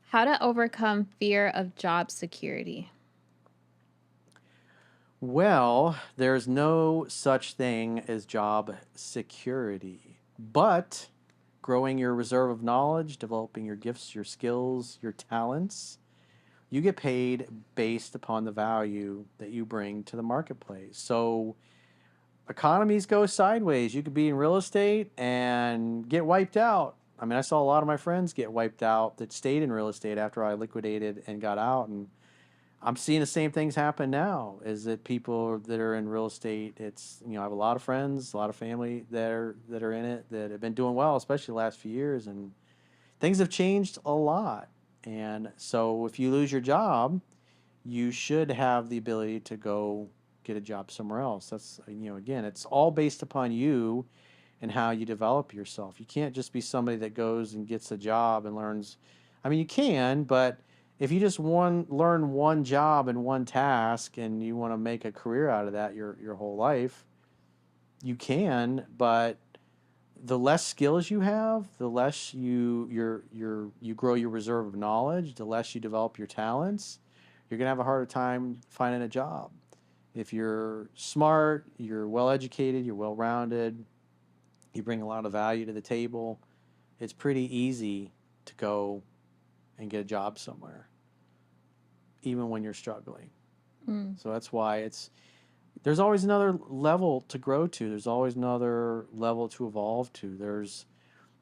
How to overcome fear of job security. Well, there's no such thing as job security, but growing your reserve of knowledge, developing your gifts, your skills, your talents, you get paid based upon the value that you bring to the marketplace. So economies go sideways. You could be in real estate and get wiped out. I mean, I saw a lot of my friends get wiped out that stayed in real estate after I liquidated and got out, and I'm seeing the same things happen now. Is that people that are in real estate? I have a lot of friends, a lot of family that are in it that have been doing well, especially the last few years, and things have changed a lot. And so, if you lose your job, you should have the ability to go get a job somewhere else. Again, it's all based upon you and how you develop yourself. You can't just be somebody that goes and gets a job and learns. I mean, you can, but if you just learn one job and one task and you want to make a career out of that your whole life, you can, but the less skills you have, the less you grow your reserve of knowledge, the less you develop your talents, you're gonna have a harder time finding a job. If you're smart, you're well educated, you're well rounded, you bring a lot of value to the table, it's pretty easy to go and get a job somewhere, even when you're struggling. Mm. So that's why there's always another level to grow to. There's always another level to evolve to.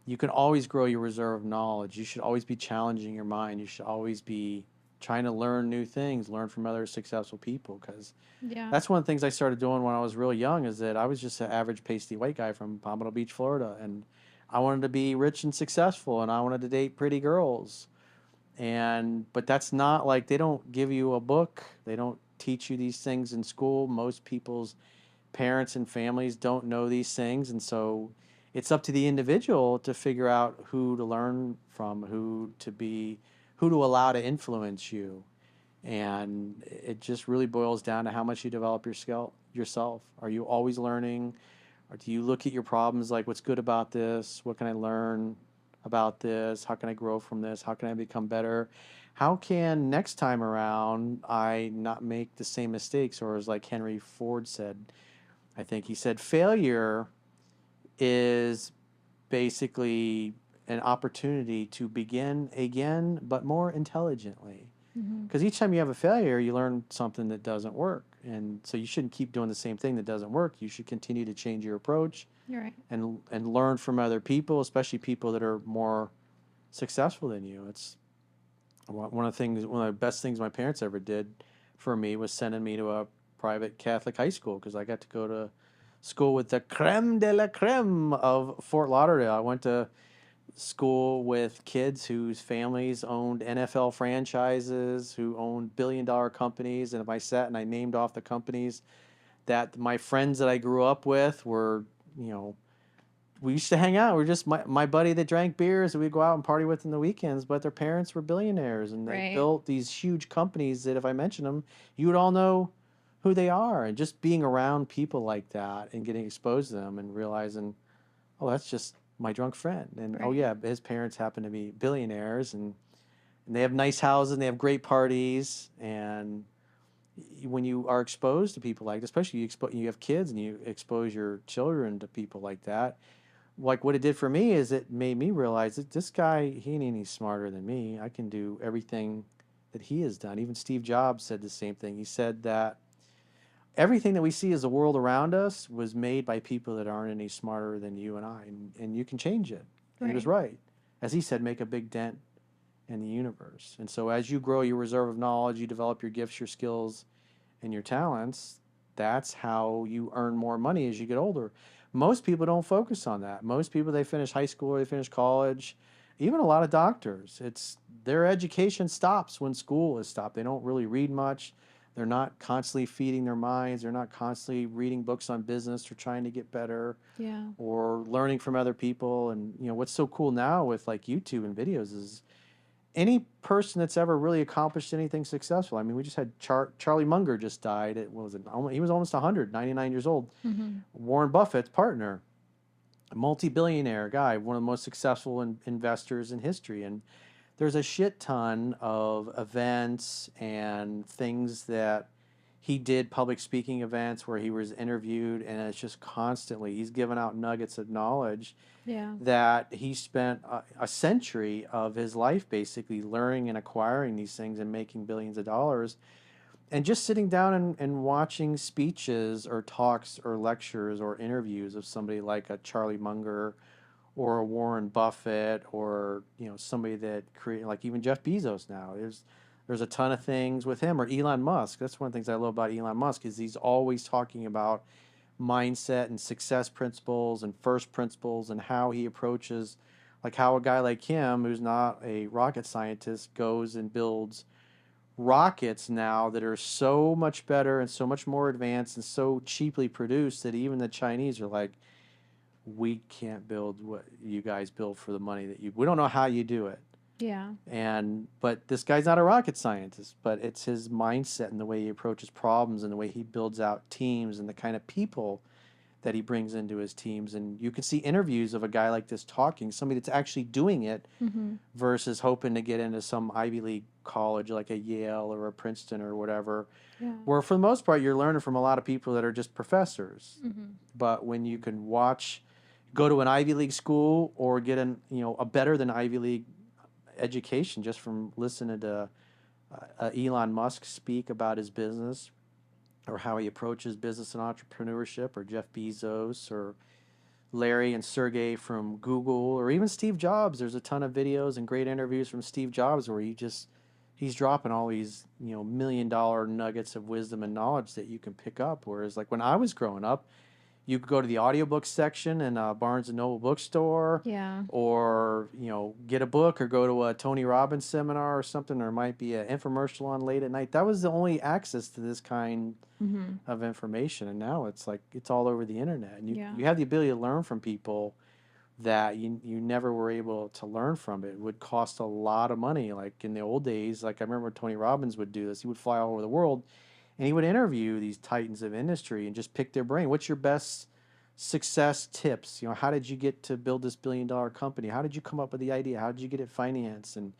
You can always grow your reserve of knowledge. You should always be challenging your mind. You should always be trying to learn new things, learn from other successful people. Because Yeah. that's one of the things I started doing when I was real young is that I was just an average pasty white guy from Palmetto Beach, Florida. And I wanted to be rich and successful and I wanted to date pretty girls. But that's not like they don't give you a book. They don't teach you these things in school. Most people's parents and families don't know these things, and so it's up to the individual to figure out who to learn from, who to allow to influence you. And it just really boils down to how much you develop your skill yourself. Are you always learning? Or do you look at your problems like, what's good about this? What can I learn about this? How can I grow from this? How can I become better? How can next time around I not make the same mistakes? Or as like Henry Ford said, I think he said, failure is basically an opportunity to begin again, but more intelligently. Hmm. Because each time you have a failure, you learn something that doesn't work. And so you shouldn't keep doing the same thing that doesn't work. You should continue to change your approach You're right. and learn from other people, especially people that are more successful than you. It's one of the best things my parents ever did for me was sending me to a private Catholic high school because I got to go to school with the creme de la creme of Fort Lauderdale. I went to school with kids whose families owned NFL franchises, who owned billion-dollar companies, and if I sat and I named off the companies that my friends that I grew up with were, you know, we used to hang out. We are just my buddy that drank beers that we'd go out and party with in the weekends, but their parents were billionaires and they Right. built these huge companies that if I mention them, you would all know who they are. And just being around people like that and getting exposed to them and realizing, oh, that's just my drunk friend. And oh, Right. yeah, his parents happen to be billionaires and they have nice houses and they have great parties. And when you are exposed to people like, especially you have kids and you expose your children to people like that, like what it did for me is it made me realize that this guy, he ain't any smarter than me. I can do everything that he has done. Even Steve Jobs said the same thing. He said that everything that we see as the world around us was made by people that aren't any smarter than you and I, and you can change it. He was Right. right. As he said, make a big dent in the universe. And so as you grow your reserve of knowledge, you develop your gifts, your skills, and your talents, that's how you earn more money as you get older. Most people don't focus on that. Most people, they finish high school or they finish college. Even a lot of doctors, it's their education stops when school is stopped. They don't really read much. They're not constantly feeding their minds. They're not constantly reading books on business or trying to get better Yeah. or learning from other people. And what's so cool now with like YouTube and videos is any person that's ever really accomplished anything successful. I mean, we just had Charlie Munger just died. What was it? He was almost 100, 99 years old. Hmm. Warren Buffett's partner, a multi-billionaire guy, one of the most successful investors in history. And there's a shit ton of events and things that he did, public speaking events where he was interviewed, and it's just constantly he's giving out nuggets of knowledge Yeah. that he spent a century of his life basically learning and acquiring these things and making billions of dollars. And just sitting down and watching speeches or talks or lectures or interviews of somebody like a Charlie Munger or a Warren Buffett, or somebody that create, like even Jeff Bezos now. There's a ton of things with him, or Elon Musk. That's one of the things I love about Elon Musk is he's always talking about mindset and success principles and first principles and how he approaches, like how a guy like him who's not a rocket scientist goes and builds rockets now that are so much better and so much more advanced and so cheaply produced that even the Chinese are like, we can't build what you guys build for the money that we don't know how you do it. Yeah. And but this guy's not a rocket scientist, but it's his mindset and the way he approaches problems and the way he builds out teams and the kind of people that he brings into his teams. And you can see interviews of a guy like this talking, somebody that's actually doing it Mm-hmm. versus hoping to get into some Ivy League college like a Yale or a Princeton or whatever, Yeah. where for the most part you're learning from a lot of people that are just professors. Mm-hmm. But when you can go to an Ivy League school or get a better than Ivy League education just from listening to Elon Musk speak about his business or how he approaches business and entrepreneurship, or Jeff Bezos, or Larry and Sergey from Google, or even Steve Jobs. There's a ton of videos and great interviews from Steve Jobs where he's dropping all these $1 million nuggets of wisdom and knowledge that you can pick up. Whereas like when I was growing up, you could go to the audiobook section in a Barnes and Noble bookstore, Yeah. or get a book, or go to a Tony Robbins seminar or something. There might be an infomercial on late at night. That was the only access to this kind Mm-hmm. of information, and now it's like it's all over the internet, and Yeah. you have the ability to learn from people that you never were able to learn from. It would cost a lot of money. Like in the old days, like I remember Tony Robbins would do this. He would fly all over the world and he would interview these titans of industry and just pick their brain. What's your best success tips? How did you get to build this $1 billion company? How did you come up with the idea? How did you get it financed? And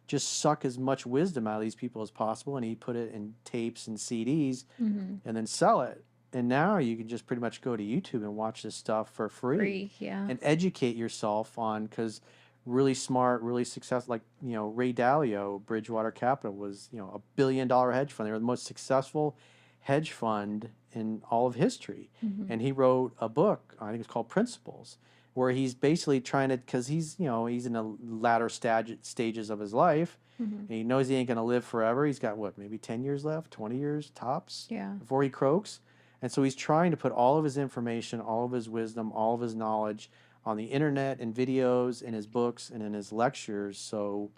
just suck as much wisdom out of these people as possible. And he put it in tapes and CDs Mm-hmm. and then sell it. And now you can just pretty much go to YouTube and watch this stuff for free Free. Yeah. and educate yourself on, because really smart, really successful, like, Ray Dalio, Bridgewater Capital was, $1 billion hedge fund. They were the most successful hedge fund in all of history. Mm-hmm. And he wrote a book, I think it's called Principles, where he's basically trying to, because he's in the latter stages of his life, Mm-hmm. and he knows he ain't going to live forever. He's got what, maybe 10 years left, 20 years tops Yeah. before he croaks. And so he's trying to put all of his information, all of his wisdom, all of his knowledge on the internet and videos, in his books and in his lectures, so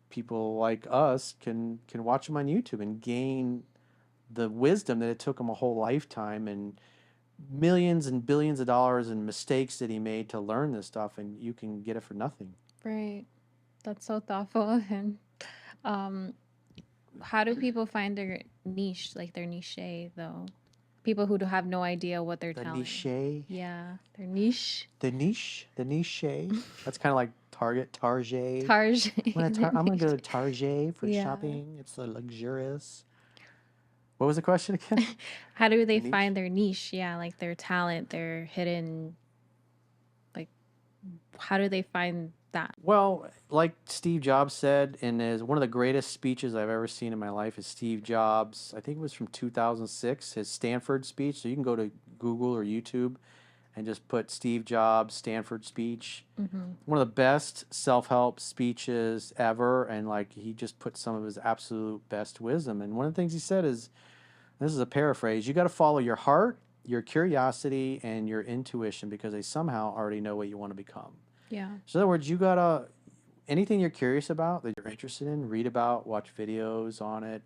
people like us can watch him on YouTube and gain the wisdom that it took him a whole lifetime and millions and billions of dollars and mistakes that he made to learn this stuff, and you can get it for nothing. Right. That's so thoughtful of him. Um, how do people find their niche, like their niche, though? People who have no idea what they're The telling. niche, Yeah, their niche. the niche. That's kind of like Target. Target. I'm gonna go to Target for Yeah. shopping. It's so luxurious. What was the question again? How do they The niche? find their niche? Yeah, like their talent, their hidden, like, how do they find that? Well, like Steve Jobs said in one of the greatest speeches I've ever seen in my life is Steve Jobs. I think it was from 2006, his Stanford speech. So you can go to Google or YouTube and just put Steve Jobs Stanford speech. Mm-hmm. One of the best self-help speeches ever, and like he just put some of his absolute best wisdom. And one of the things he said is, this is a paraphrase, you got to follow your heart, your curiosity, and your intuition, because they somehow already know what you want to become. Yeah. So in other words, you gotta, anything you're curious about, that you're interested in, read about, watch videos on it.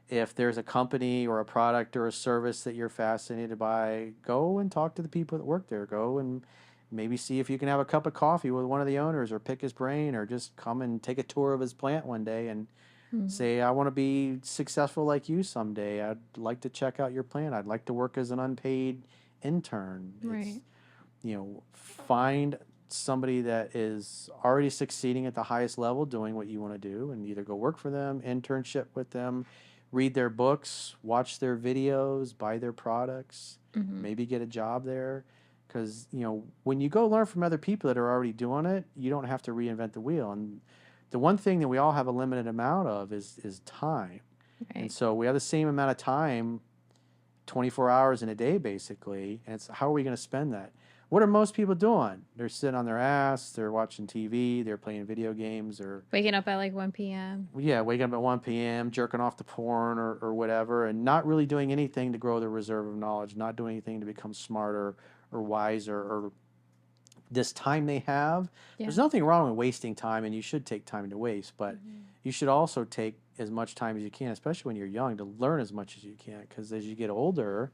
If there's a company or a product or a service that you're fascinated by, go and talk to the people that work there. Go and maybe see if you can have a cup of coffee with one of the owners, or pick his brain, or just come and take a tour of his plant one day and Mm-hmm. say, I want to be successful like you someday. I'd like to check out your plant. I'd like to work as an unpaid intern. Right. Find somebody that is already succeeding at the highest level doing what you want to do, and either go work for them, internship with them, read their books, watch their videos, buy their products, Mm-hmm. maybe get a job there. Because, when you go learn from other people that are already doing it, you don't have to reinvent the wheel. And the one thing that we all have a limited amount of is time. And Right. so we have the same amount of time, 24 hours in a day, basically. And it's how are we going to spend that? What are most people doing? They're sitting on their ass, they're watching TV, they're playing video games, or, Waking up at like 1 p.m. yeah, waking up at 1 p.m., jerking off to porn or whatever, and not really doing anything to grow their reserve of knowledge, not doing anything to become smarter or wiser, or this time they have. Yeah. There's nothing wrong with wasting time, and you should take time to waste, but Mm-hmm. you should also take as much time as you can, especially when you're young, to learn as much as you can. Because as you get older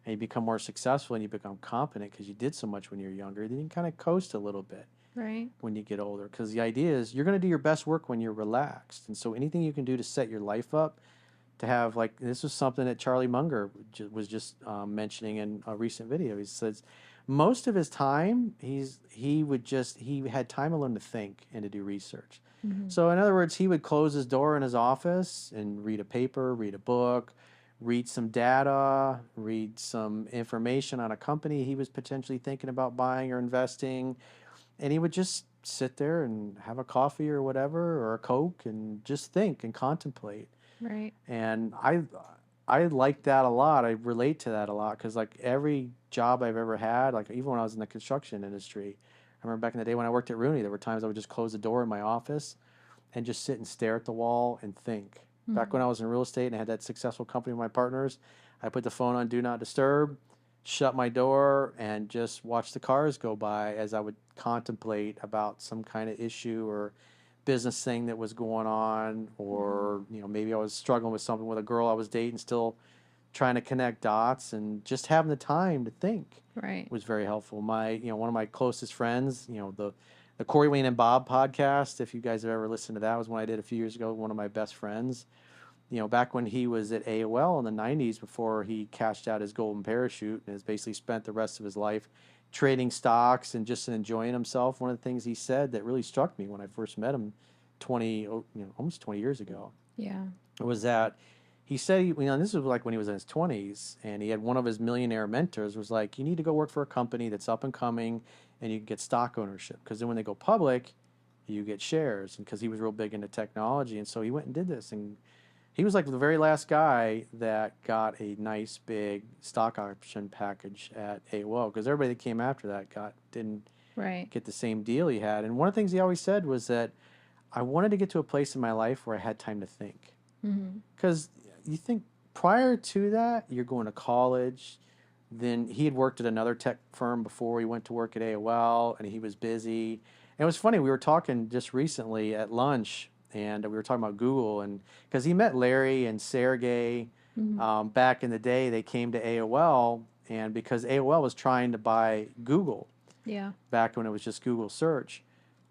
and you become more successful and you become competent because you did so much when you're younger, then you can kind of coast a little bit Right. when you get older. Because the idea is you're going to do your best work when you're relaxed. And so anything you can do to set your life up to have, like, this was something that Charlie Munger was just mentioning in a recent video. He says most of his time he had time alone to think and to do research. Mm-hmm. So in other words, he would close his door in his office and read a paper, read a book, read some data, read some information on a company he was potentially thinking about buying or investing, and he would just sit there and have a coffee or whatever, or a Coke, and just think and contemplate. Right. And I like that a lot. I relate to that a lot because, like, every job I've ever had, like even when I was in the construction industry, I remember back in the day when I worked at Rooney, there were times I would just close the door in my office and just sit and stare at the wall and think. Back Mm-hmm. when I was in real estate and I had that successful company with my partners, I put the phone on Do Not Disturb, shut my door, and just watch the cars go by as I would contemplate about some kind of issue or business thing that was going on, Mm-hmm. or maybe I was struggling with something with a girl I was dating, still trying to connect dots, and just having the time to think Right. was very helpful. One of my closest friends, the Corey Wayne and Bob podcast, if you guys have ever listened to that, was one I did a few years ago. One of my best friends, back when he was at AOL in the 90s, before he cashed out his golden parachute and has basically spent the rest of his life trading stocks and just enjoying himself. One of the things he said that really struck me when I first met him almost 20 years ago, Yeah. was that he said, this was like when he was in his 20s, and he had one of his millionaire mentors was like, you need to go work for a company that's up and coming, and you can get stock ownership, because then when they go public, you get shares. And because he was real big into technology, and so he went and did this, and he was like the very last guy that got a nice big stock option package at AOL, because everybody that came after that didn't Right. get the same deal he had. And one of the things he always said was that I wanted to get to a place in my life where I had time to think. Mm-hmm. Because you think prior to that, you're going to college. Then he had worked at another tech firm before he went to work at AOL, and he was busy. And it was funny, we were talking just recently at lunch, and we were talking about Google, and because he met Larry and Sergey Mm-hmm. back in the day, they came to AOL, and because AOL was trying to buy Google Yeah. back when it was just Google search.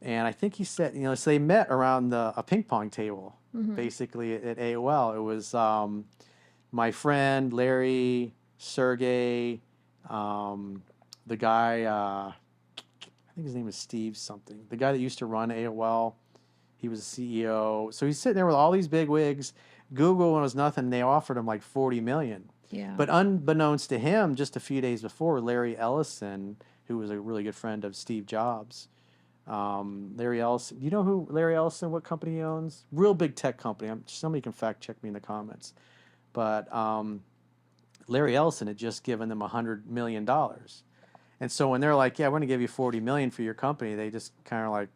And I think he said, so they met around a ping pong table, Mm-hmm. basically at AOL. It was my friend Larry, Sergey, the guy, I think his name is Steve something, the guy that used to run AOL. He was a CEO. So he's sitting there with all these big wigs. Google was nothing. They offered him like 40 million. Yeah. But unbeknownst to him, just a few days before, Larry Ellison, who was a really good friend of Steve Jobs, Larry Ellison. Do you know who Larry Ellison? What company he owns? Real big tech company. Somebody can fact check me in the comments. But Larry Ellison had just given them $100 million, and so when they're like, "Yeah, we're going to give you 40 million for your company," they just kind of like,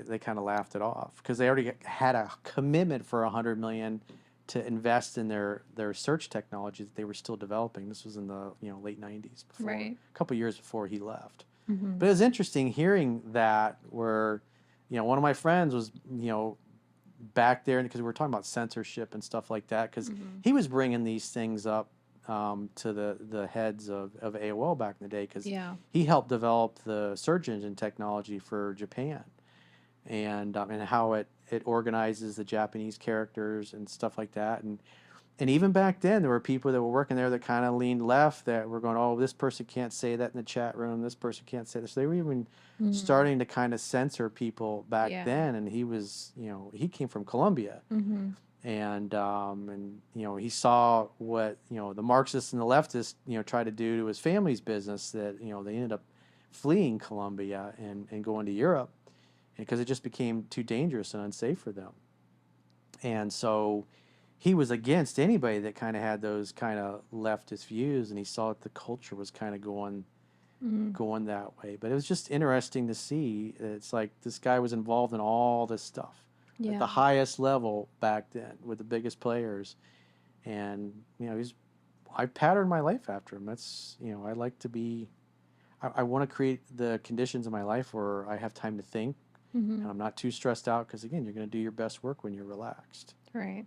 they kind of laughed it off because they already had a commitment for 100 million to invest in their search technology that they were still developing. This was in the late 90s, before Right. a couple years before he left. Mm-hmm. But it was interesting hearing that, where one of my friends was back there, because we were talking about censorship and stuff like that, because Mm-hmm. he was bringing these things up to the heads of AOL back in the day, because Yeah. he helped develop the search engine technology for Japan, and how it organizes the Japanese characters and stuff like that. And And even back then, there were people that were working there that kind of leaned left, that were going, "Oh, this person can't say that in the chat room. This person can't say this." They were even Mm-hmm. starting to kind of censor people back Yeah. then. And he was, he came from Colombia, Mm-hmm. and he saw what the Marxists and the leftists tried to do to his family's business. That they ended up fleeing Colombia and going to Europe because it just became too dangerous and unsafe for them. And so he was against anybody that kind of had those kind of leftist views, and he saw that the culture was kind of Mm-hmm. going that way. But it was just interesting to see. It's like this guy was involved in all this stuff at Yeah. the highest level back then with the biggest players, and he's I patterned my life after him. That's I like to be. I want to create the conditions in my life where I have time to think Mm-hmm. and I'm not too stressed out because again, you're going to do your best work when you're relaxed. Right.